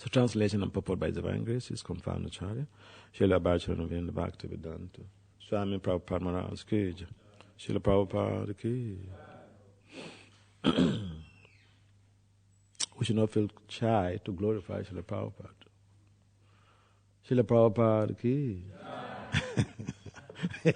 So translation and purport by Divine Grace is confirmed Acharya. Srila Bhakti Bhakti Vedanta Swami Prabhupada Maharaj ki jai. Srila Prabhupada ki jai. We should not feel shy to glorify Srila Prabhupada. Srila Prabhupada ki jai.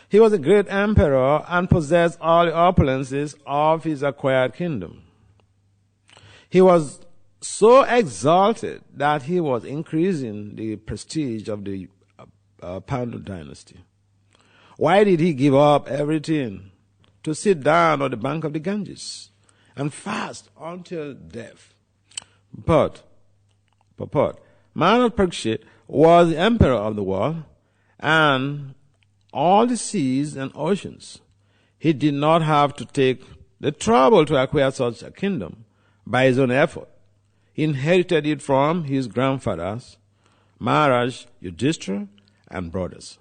He was a great emperor and possessed all the opulences of his acquired kingdom. He was so exalted that he was increasing the prestige of the Pandu dynasty. Why did he give up everything to sit down on the bank of the Ganges and fast until death? But Maharaj Parikshit was the emperor of the world and all the seas and oceans. He did not have to take the trouble to acquire such a kingdom by his own effort. He inherited it from his grandfathers, Maharaj Yudhishthira, and brothers.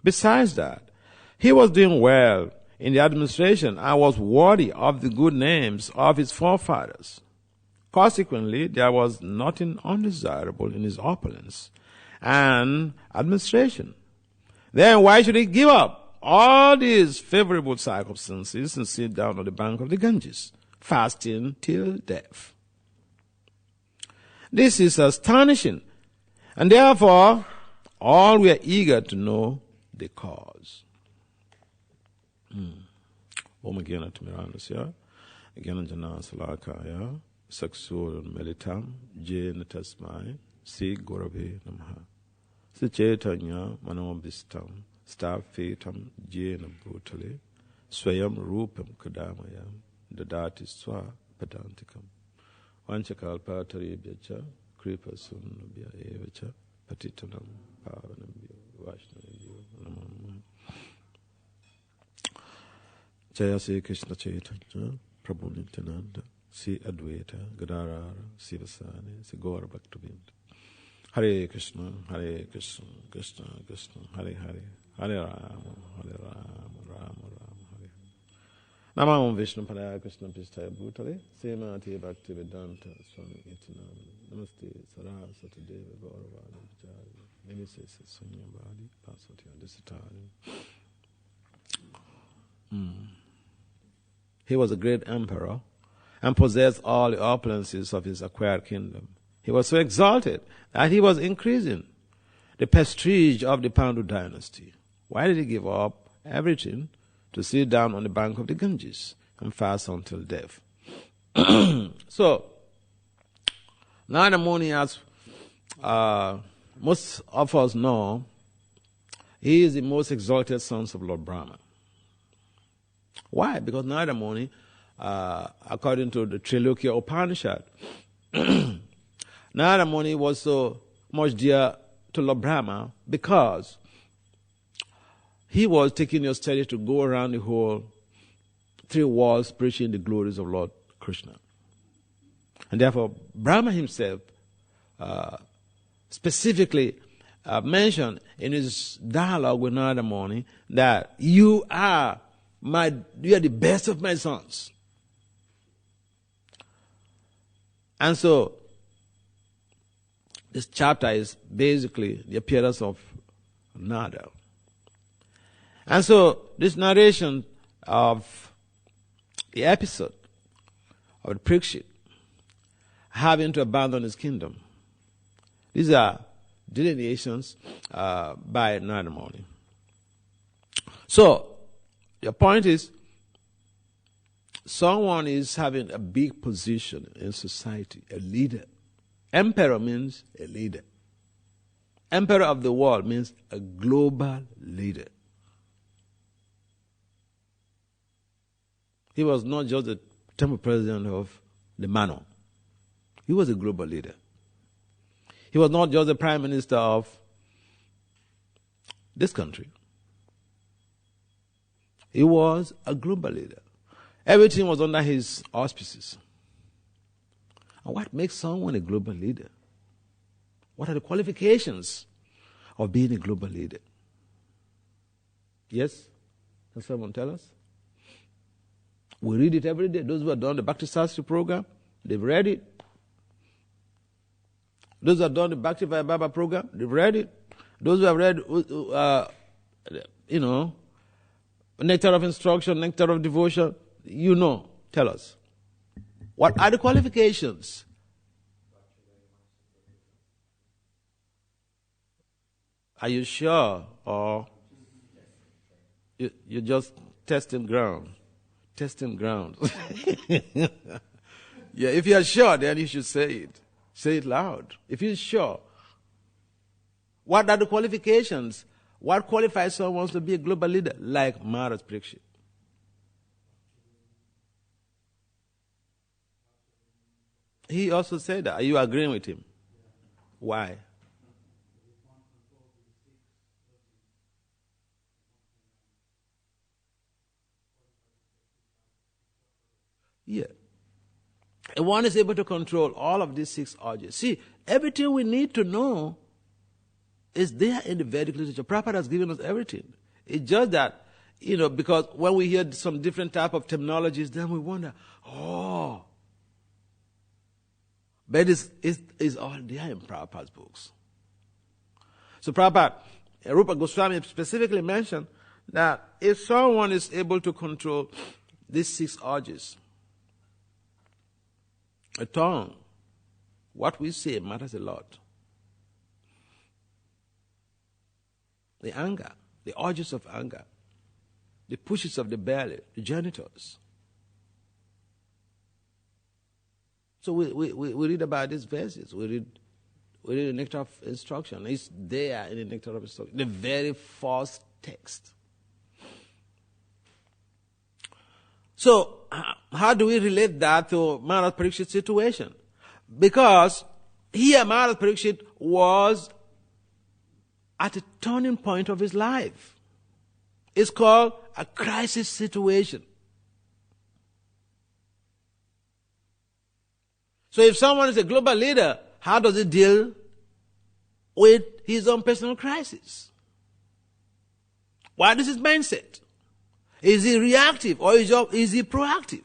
Besides that, he was doing well in the administration and was worthy of the good names of his forefathers. Consequently, there was nothing undesirable in his opulence and administration. Then why should he give up all these favorable circumstances and sit down on the bank of the Ganges, fasting till death? This is astonishing, and therefore all we are eager to know the cause. Om Gyana Timirandasya, Gyana Jana Salakaya, Saksur Melitam, Jena Tasmai, Si Gurave Namaha. Chaitanya Manobhistam, Stafetam Jena Brutale, Swayam Rupam Kadamayam, Dadati Swa Padantikam, Vanchakalpa Taribyacha, Kripa Sunabhya Evacha, Patitanam Pavanabhya, Vaishnavya, Namam. Jaya Sri Krishna Chaitanya, Prabhu Nityananda, Sri Advaita, Gadara, Sivasani, Sri Gaura Bhaktavinda. Hare Krishna, Krishna Krishna, Hare Hare, Hare Rama, Rama Rama, Hare Hare. Namam Vishnu Padaya Krishna Pishtaya Bhutale, Semati Bhakti Vedanta Swami Itinam, Namaste Saraswati Deva Gauravani Vijaya, Namaste Sunya Bhadi, Paswati Adisatari. He was a great emperor and possessed all the opulences of his acquired kingdom. He was so exalted that he was increasing the prestige of the Pandu dynasty. Why did he give up everything to sit down on the bank of the Ganges and fast until death? So, Narada Muni, as most of us know, he is the most exalted son of Lord Brahma. Why? Because Narada Muni, according to the Trilokya Upanishad, Narada Muni was so much dear to Lord Brahma because he was taking your study to go around the whole 3 worlds preaching the glories of Lord Krishna. And therefore, Brahma himself specifically mentioned in his dialogue with Narada Muni that you are the best of my sons. And so, this chapter is basically the appearance of Narada. And so, this narration of the episode of the Parikshit having to abandon his kingdom, these are delineations by Narada Muni. So, the point is, someone is having a big position in society, a leader. Emperor means a leader. Emperor of the world means a global leader. He was not just the temple president of the Mano. He was a global leader. He was not just the prime minister of this country. He was a global leader. Everything was under his auspices. And what makes someone a global leader? What are the qualifications of being a global leader? Yes? Can someone tell us? We read it every day. Those who have done the Bhakti Vasudev program, they've read it. Those who have done the Bhakti Vasudev program, they've read it. Those who have read, Nectar of Instruction, Nectar of Devotion, tell us. What are the qualifications? Are you sure? Or you're just testing ground? Testing ground. Yeah, if you're sure, then you should say it. Say it loud. If you're sure. What are the qualifications? What qualifies someone to be a global leader like Maharaj Parikshit? He also said that. Are you agreeing with him? Why? Yeah. And one is able to control all of these 6 urges. See, everything we need to know is there in the Vedic literature. Prabhupada has given us everything. It's just that, because when we hear some different type of terminologies, then we wonder, but it's all there in Prabhupada's books. So Prabhupada, Rupa Goswami specifically mentioned that if someone is able to control these 6 urges, a tongue, what we say matters a lot. The anger, the urges of anger, the pushes of the belly, the genitals. So we read about these verses. We read the Nectar of Instruction. It's there in the Nectar of Instruction, the very first text. So, how do we relate that to Maharaj Parikshit's situation? Because here Maharaj Parikshit was at a turning point of his life. It's called a crisis situation. So if someone is a global leader, how does he deal with his own personal crisis? What is his mindset? Is he reactive or is he proactive?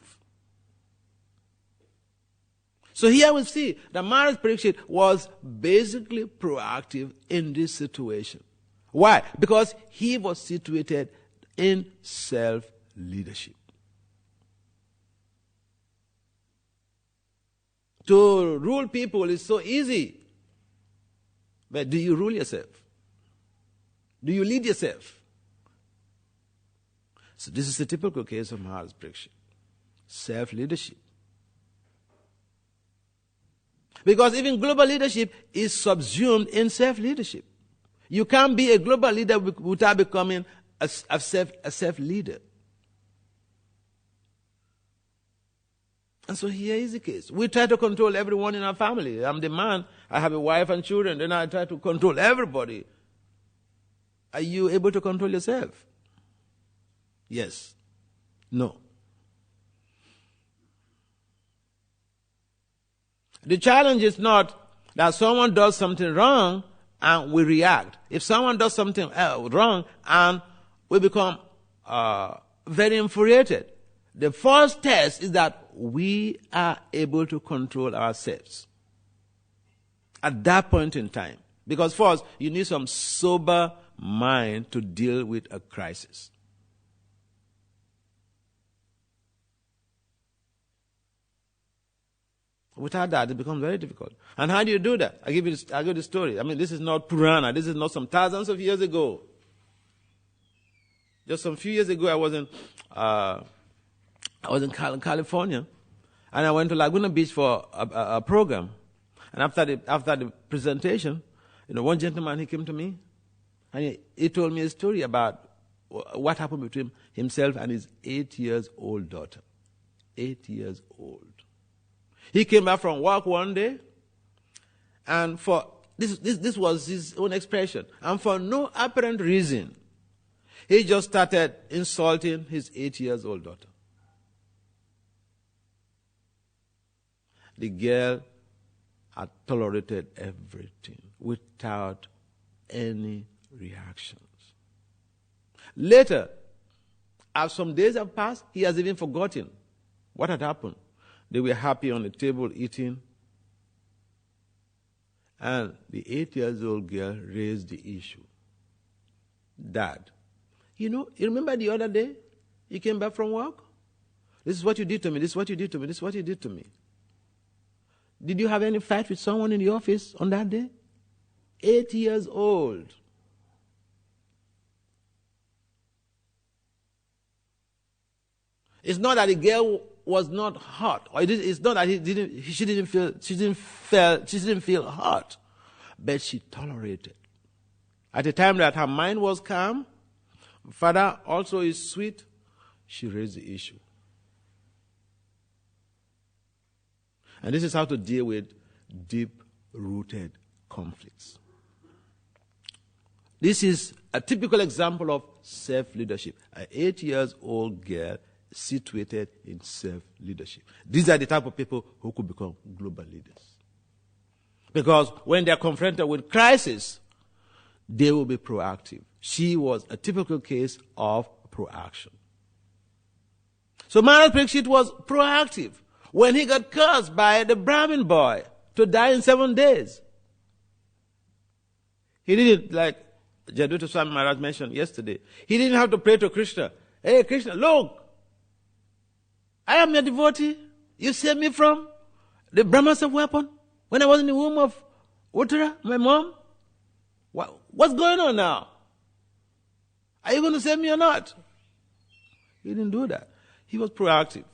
So here we see that Maharaj Parikshit was basically proactive in this situation. Why? Because he was situated in self-leadership. To rule people is so easy. But do you rule yourself? Do you lead yourself? So this is a typical case of Maharaj Parikshit. Self-leadership. Because even global leadership is subsumed in self-leadership. You can't be a global leader without becoming a self-leader. And so here is the case. We try to control everyone in our family. I'm the man, I have a wife and children, then I try to control everybody. Are you able to control yourself? Yes. No. The challenge is not that someone does something wrong and we react. If someone does something wrong and we become very infuriated, the first test is that we are able to control ourselves at that point in time. Because first, you need some sober mind to deal with a crisis. Without that, it becomes very difficult. And how do you do that? I'll give you the story. I mean, this is not Purana. This is not some thousands of years ago. Just some few years ago, I was in California, and I went to Laguna Beach for a program. And after the presentation, one gentleman, he came to me, and he told me a story about what happened between himself and his 8-year-old daughter. 8 years old. He came back from work one day, and for this was his own expression, and for no apparent reason, he just started insulting his 8-year-old daughter. The girl had tolerated everything without any reactions. Later, as some days have passed, he has even forgotten what had happened. They were happy on the table eating. And the 8-year-old girl raised the issue. Dad, you remember the other day you came back from work? This is what you did to me, this is what you did to me, this is what you did to me. Did you have any fight with someone in the office on that day? 8 years old. It's not that the girl was not hurt, or it's not that she didn't feel hurt, but she tolerated. At a time that her mind was calm, father also is sweet, she raised the issue. And this is how to deal with deep-rooted conflicts. This is a typical example of self-leadership. An 8-year-old girl situated in self-leadership. These are the type of people who could become global leaders. Because when they are confronted with crisis, they will be proactive. She was a typical case of proaction. So Maharaj Parikshit was proactive when he got cursed by the Brahmin boy to die in 7 days. He didn't, like Jadavata Swami Maharaj mentioned yesterday, he didn't have to pray to Krishna. Hey Krishna, look, I am your devotee. You saved me from the Brahma's weapon when I was in the womb of Uttara, my mom. What's going on now? Are you going to save me or not? He didn't do that. He was proactive.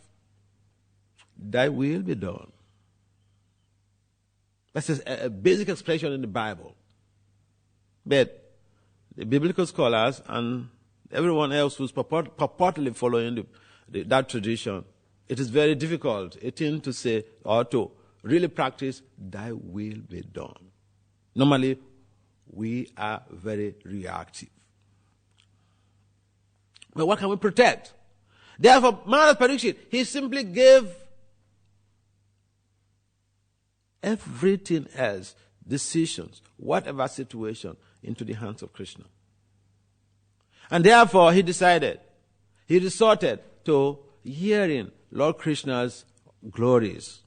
Thy will be done. That's a basic expression in the Bible. But the biblical scholars and everyone else who's purportedly following that tradition, it is very difficult, a thing to say or to really practice, thy will be done. Normally, we are very reactive. But what can we protect? Therefore, Maharaj Parikshit, he simply gave everything else, decisions, whatever situation, into the hands of Krishna. And therefore, he resorted to hearing Lord Krishna's glories.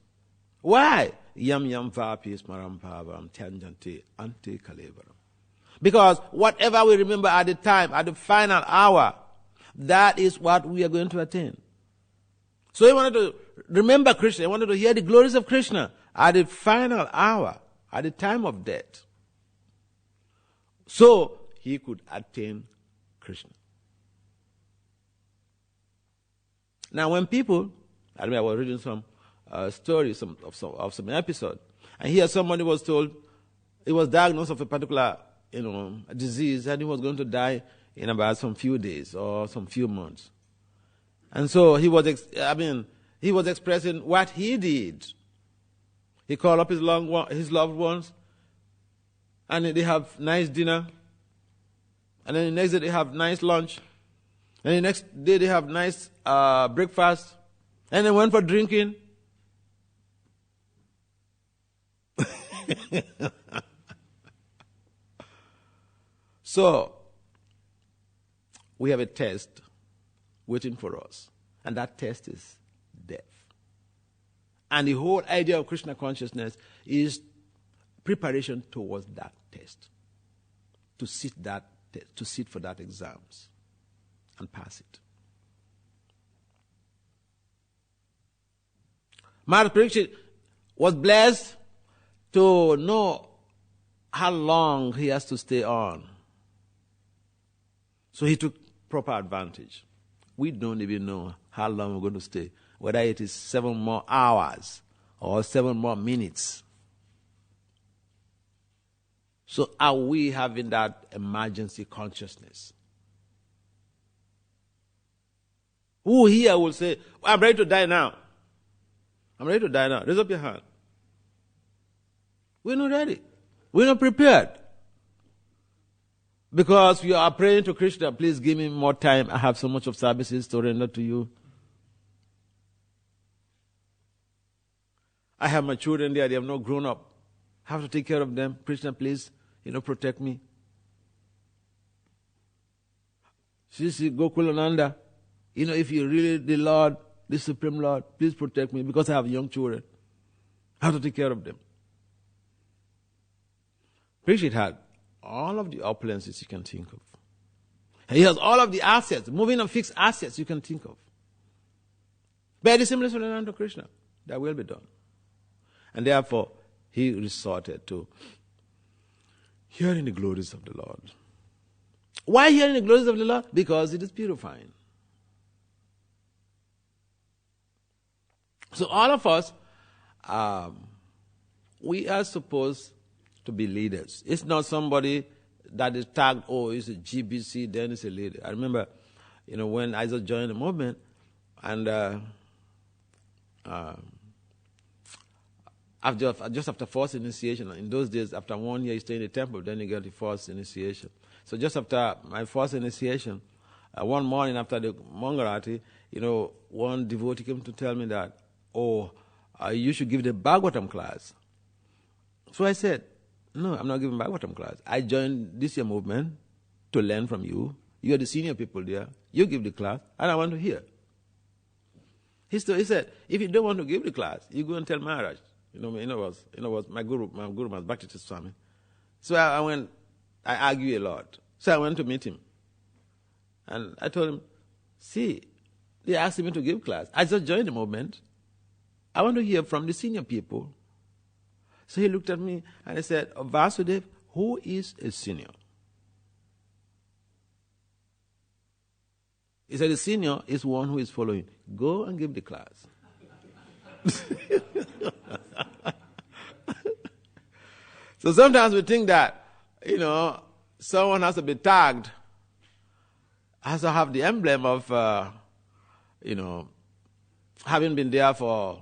Why? Yam yam vapi smaram bhavam tyanjante ante kalevaram. Because whatever we remember at the time, at the final hour, that is what we are going to attain. So he wanted to remember Krishna, he wanted to hear the glories of Krishna at the final hour, at the time of death. So he could attain Krishna. Now when people, I was reading some stories of some episode, and here somebody was told, he was diagnosed of a particular a disease, and he was going to die in about some few days or some few months. And so he was expressing what he did. He called up his loved ones, and they have nice dinner, and then the next day they have nice lunch, and the next day they have nice breakfast, and they went for drinking. So, we have a test waiting for us, and that test is death. And the whole idea of Krishna consciousness is preparation towards that test, to sit for that exams and pass it. Maharaj Parikshit was blessed to know how long he has to stay on. So he took proper advantage. We don't even know how long we're going to stay, whether it is 7 more hours or 7 more minutes. So are we having that emergency consciousness? Who here will say, I'm ready to die now? I'm ready to die now. Raise up your hand. We're not ready. We're not prepared. Because you are praying to Krishna, please give me more time. I have so much of services to render to you. I have my children there, they have not grown up. I have to take care of them. Krishna, please, protect me. Sisi Gokulananda, if you're really the Lord, the Supreme Lord, please protect me because I have young children. I have to take care of them. Parikshit had all of the opulences you can think of. He has all of the assets, moving and fixed assets you can think of. Very similar to Krishna. That will be done. And therefore, he resorted to hearing the glories of the Lord. Why hearing the glories of the Lord? Because it is purifying. So all of us, we are supposed to be leaders. It's not somebody that is tagged, it's a GBC, then it's a leader. I remember, when I just joined the movement, and just after first initiation, in those days, after 1 year you stay in the temple, then you get the first initiation. So just after my first initiation, one morning after the Mangarati, one devotee came to tell me that, you should give the Bhagavatam class. So I said, no, I'm not giving Bhagavatam class. I joined this year movement to learn from you. You are the senior people there. You give the class, and I want to hear. He said, if you don't want to give the class, you go and tell Maharaj. Was my guru was Bhakti Vasudev Swami. So I argue a lot. So I went to meet him. And I told him, see, they asked me to give class. I just joined the movement. I want to hear from the senior people. So he looked at me and he said, Vasudev, who is a senior? He said, the senior is one who is following. Go and give the class. So sometimes we think that, someone has to be tagged, has to have the emblem of, having been there for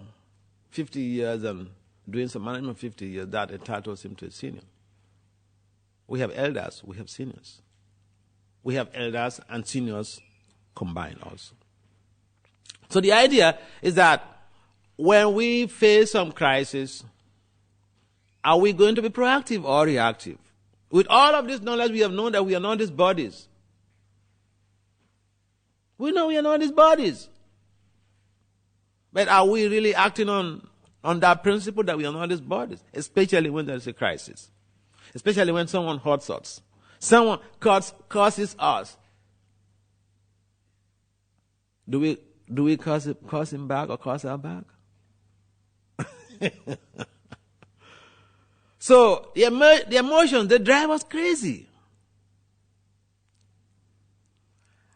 50 years and doing some management 50 years, that entitles him to a senior. We have elders, we have seniors. We have elders and seniors combined also. So the idea is that when we face some crisis, are we going to be proactive or reactive? With all of this knowledge, we have known that we are not these bodies. We know we are not these bodies. But are we really acting on that principle that we are not these bodies? Especially when there is a crisis. Especially when someone hurts us. Someone curses us. Do we curse him back or curse our back? So the emotions, they drive us crazy.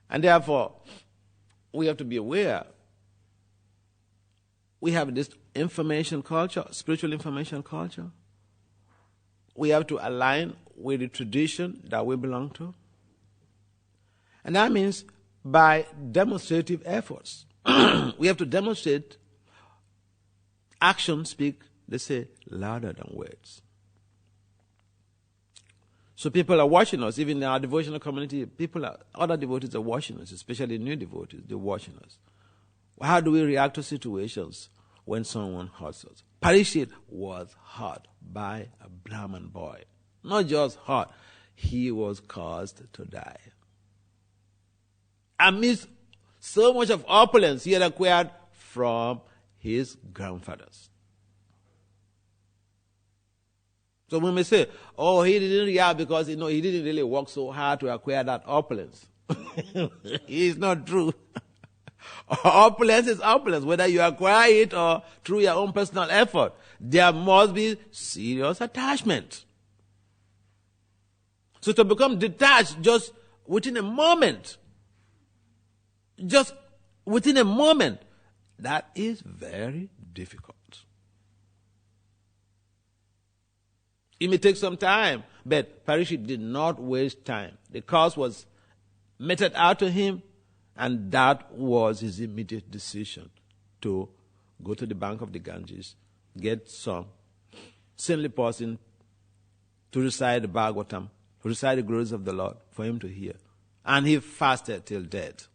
And therefore, we have to be aware. We have this information culture, spiritual information culture. We have to align with the tradition that we belong to. And that means by demonstrative efforts. We have to demonstrate. Actions speak, they say, louder than words. So people are watching us, even in our devotional community, other devotees are watching us, especially new devotees, they're watching us. How do we react to situations when someone hurts us? Parikshit was hurt by a Brahman boy. Not just hurt, he was caused to die. Amidst so much of opulence he had acquired from his grandfathers. So when we say, he didn't react because he didn't really work so hard to acquire that opulence. It's not true. Opulence is opulence, whether you acquire it or through your own personal effort. There must be serious attachment. So to become detached just within a moment, that is very difficult. It may take some time, but Parikshit did not waste time. The cause was meted out to him, and that was his immediate decision to go to the bank of the Ganges, get some saintly person to recite the Bhagavatam, to recite the glories of the Lord for him to hear. And he fasted till death.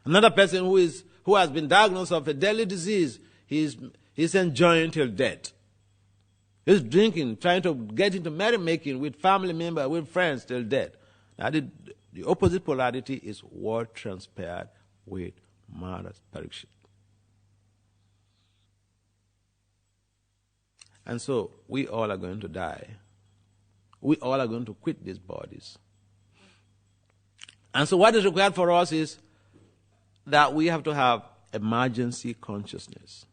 Another person who has been diagnosed of a deadly disease, he's enjoying till death. He's drinking, trying to get into merrymaking with family members, with friends till death. Now The opposite polarity is what transpired with Maharaj Parikshit. And so, we all are going to die. We all are going to quit these bodies. And so what is required for us is that we have to have emergency consciousness.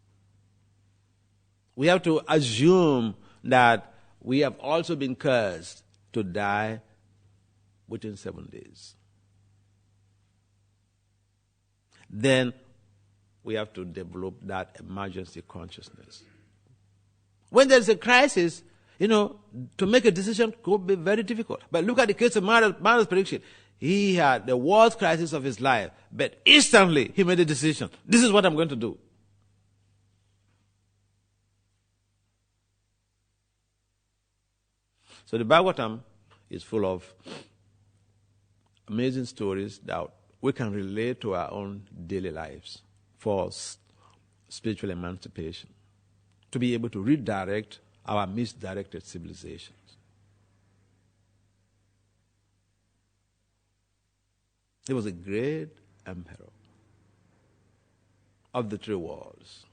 We have to assume that we have also been cursed to die within 7 days. Then we have to develop that emergency consciousness. When there's a crisis, to make a decision could be very difficult. But look at the case of Maharaj Parikshit. He had the worst crisis of his life, but instantly he made a decision. This is what I'm going to do. So the Bhagavatam is full of amazing stories that we can relate to our own daily lives for spiritual emancipation, to be able to redirect our misdirected civilizations. He was a great emperor of the three worlds.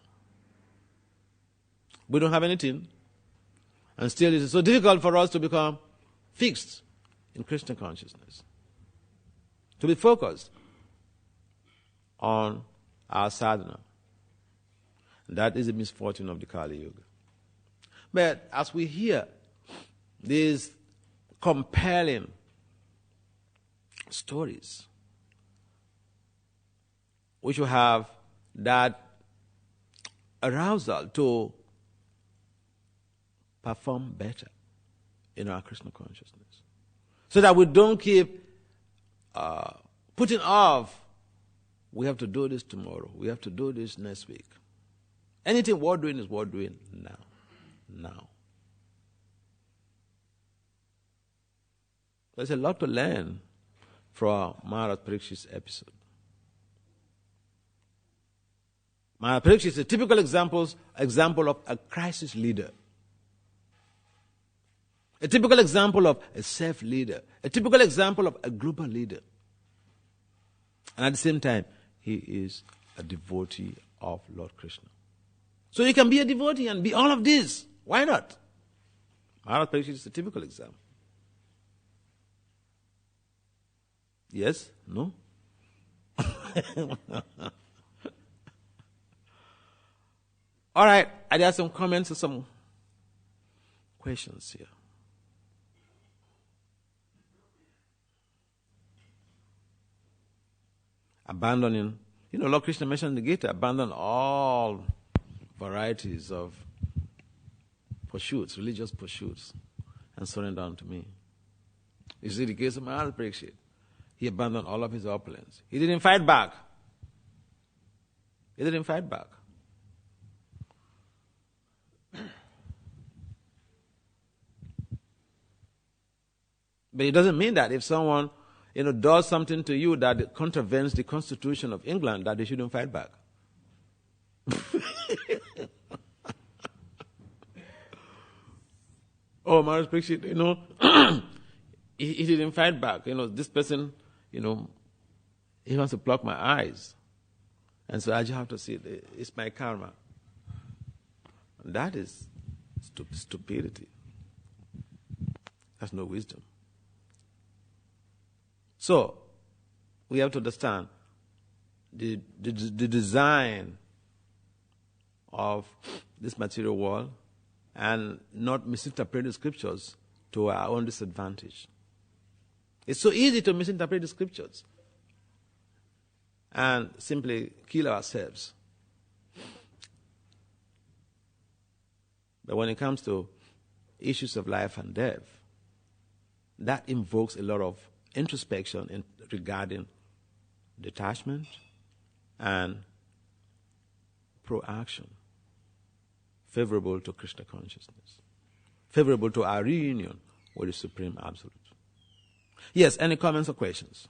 We don't have anything, and still it is so difficult for us to become fixed in Krishna consciousness, to be focused on our sadhana. That is the misfortune of the Kali Yuga. But as we hear these compelling stories, we should have that arousal to perform better in our Krishna consciousness, so that we don't keep putting off, we have to do this tomorrow, we have to do this next week. Anything worth doing is worth doing now. There's a lot to learn from Maharaj Parikshit's episode. Maharaj Parikshit is a typical example of a crisis leader. A typical example of a self-leader. A typical example of a global leader. And at the same time, he is a devotee of Lord Krishna. So you can be a devotee and be all of this. Why not? Maharaj Parikshit is a typical example. Yes? No? All right, I have some comments or some questions here. Abandoning, Lord Krishna mentioned in the Gita, abandon all varieties of pursuits, religious pursuits, and surrender unto me. You see the case of Maharaj Parikshit. He abandoned all of his opulence. He didn't fight back. But it doesn't mean that if someone, does something to you that contravenes the Constitution of England, that they shouldn't fight back. Oh, Maharaj Parikshit, he didn't fight back. This person, he wants to pluck my eyes. And so I just have to see it's my karma. And that is stupidity. That's no wisdom. So, we have to understand the design of this material world and not misinterpret the scriptures to our own disadvantage. It's so easy to misinterpret the scriptures and simply kill ourselves. But when it comes to issues of life and death, that invokes a lot of introspection regarding detachment and proaction, favorable to Krishna consciousness, favorable to our reunion with the Supreme Absolute. Yes, any comments or questions?